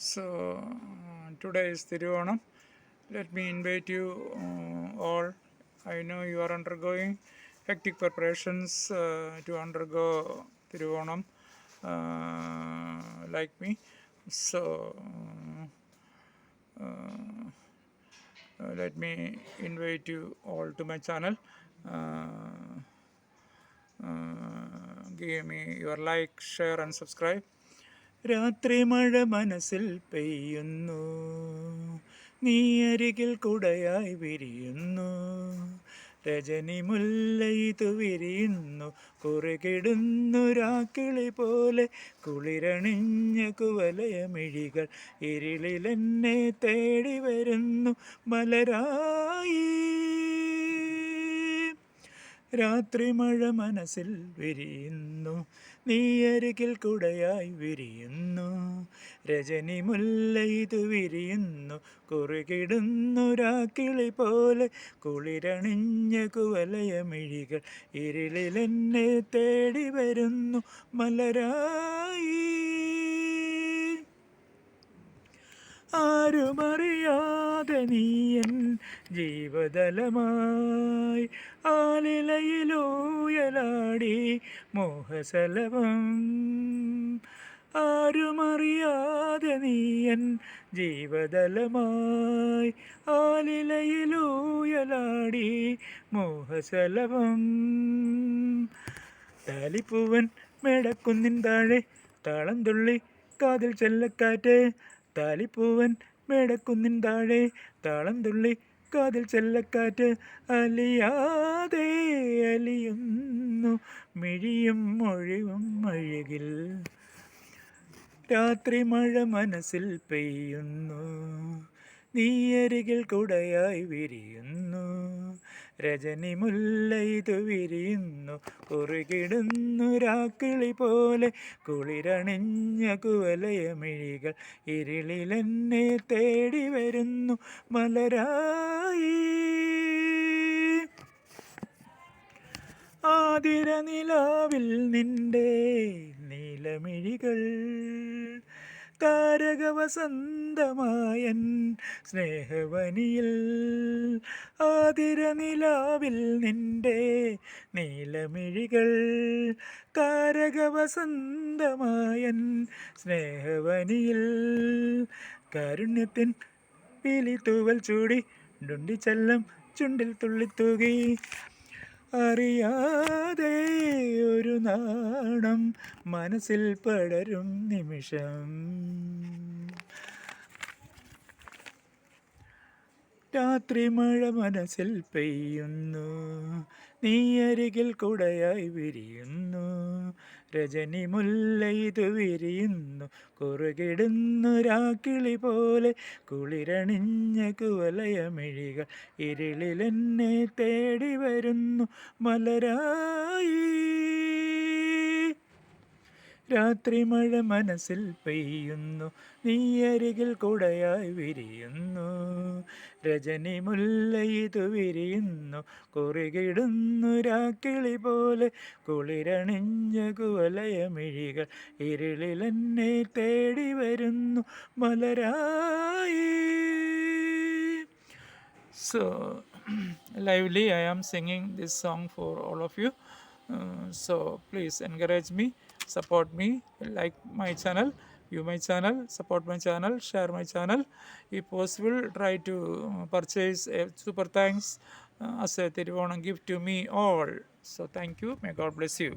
So today is Thiruvanam. Let me invite you all. I know you are undergoing hectic preparations to undergo Thiruvanam like me. So let me invite you all to my channel. Give me your like, share and subscribe. രാത്രി മഴ മനസ്സിൽ പെയ്യുന്നു, നീ അരികിൽ കുടയായി വിരിയുന്നു. രജനി മുല്ല ഇതു വിരിയുന്നു, കുറുകിടുന്നു രാക്കിളി പോലെ. കുളിരണിഞ്ഞ കുവലയമിഴികൾ ഇരുളിലെന്നെ തേടി വരുന്നു മലരായി. രാത്രി മഴ മനസ്സിൽ വിരിയുന്നു, നീ അരികിൽ കുടയായി വിരിയുന്നു. രജനി മുല്ല ഇതു വിരിയുന്നു, കുറുകിടുന്നു രാക്കിളി പോലെ. കുളിരണിഞ്ഞ കുവലയമിഴികൾ ഇരുളിലെന്നെ തേടി വരുന്നു മലരായി. ആരുമറിയാതെ നീയൻ ജീവതലമായി ആലിലയിലൂയലാടി മോഹസലഭം. ആരുമറിയാതെ നീയൻ ജീവതലമായി ആലിലയിലൂയലാടി മോഹസലഭം. താലിപ്പൂവൻ മേടക്കുന്നിൻ താഴെ താളം തുള്ളി കാതിൽ ചെല്ലക്കാറ്റ്. താലിപ്പൂവൻ മേടക്കുന്നിൻ താഴെ താളം തുള്ളി കാതിൽ ചെല്ലക്കാറ്റ്. അലിയാതെ അലിയുന്നു മിഴിയും മൊഴിയും അഴകിൽ. രാത്രി മഴ മനസ്സിൽ പെയ്യുന്നു, നീ അരികിൽ കുടയായി വിരിയുന്നു. രജനി മുല്ല ഇതു വിരിയുന്നു, കുറുകിടുന്നു രാക്കിളി പോലെ. കുളിരണിഞ്ഞ കുവലയമിഴികൾ ഇരുളിലെന്നെ തേടി വരുന്നു മലരായി. ആതിര നിലാവിൽ നിന്റെ നീലമിഴികൾ താരകവസന്തമായൻ സ്നേഹവനിയിൽ. ആതിര നിലാവിൽ നിന്റെ നീലമിഴികൾ താരകവസന്തമായൻ സ്നേഹവനിയിൽ. കാരുണ്യത്തിൻ പീലിത്തൂവൽ ചൂടി ഡുണ്ടിച്ചെല്ലം ചുണ്ടിൽ തുള്ളിത്തൂകി. അറിയാതെ ഒരു നാണം മനസ്സിൽ പടരും നിമിഷം. രാത്രി മഴ മനസ്സിൽ പെയ്യുന്നു, നീ അരികിൽ കുടയായി വിരിയുന്നു. രജനി മുല്ല ഇതു വിരിയുന്നു, കുറുകിടുന്നു രാക്കിളി പോലെ. കുളിരണിഞ്ഞ കുവലയമിഴികൾ ഇരുളിലെന്നെ തേടി വരുന്നു മലരായി. രാത്രി മഴ മനസ്സിൽ പെയ്യുന്നു, നീ അരികിൽ കുടയായി വിരിയുന്നു. രജനി മുല്ല ഇതു വിരിയുന്നു, കുറുകിടുന്നു രാക്കിളി പോലെ. കുളിരണിഞ്ഞ കുവലയമിഴികൾ ഇരുളിലെന്നെ തേടി വരുന്നു മലരായി. So lively I am singing this song for all of you. So please encourage me, support me, like my channel, view my channel, support my channel, share my channel. If possible, try to purchase a super thanks as a Thiruvanam gift to me all. So thank you. May God bless you.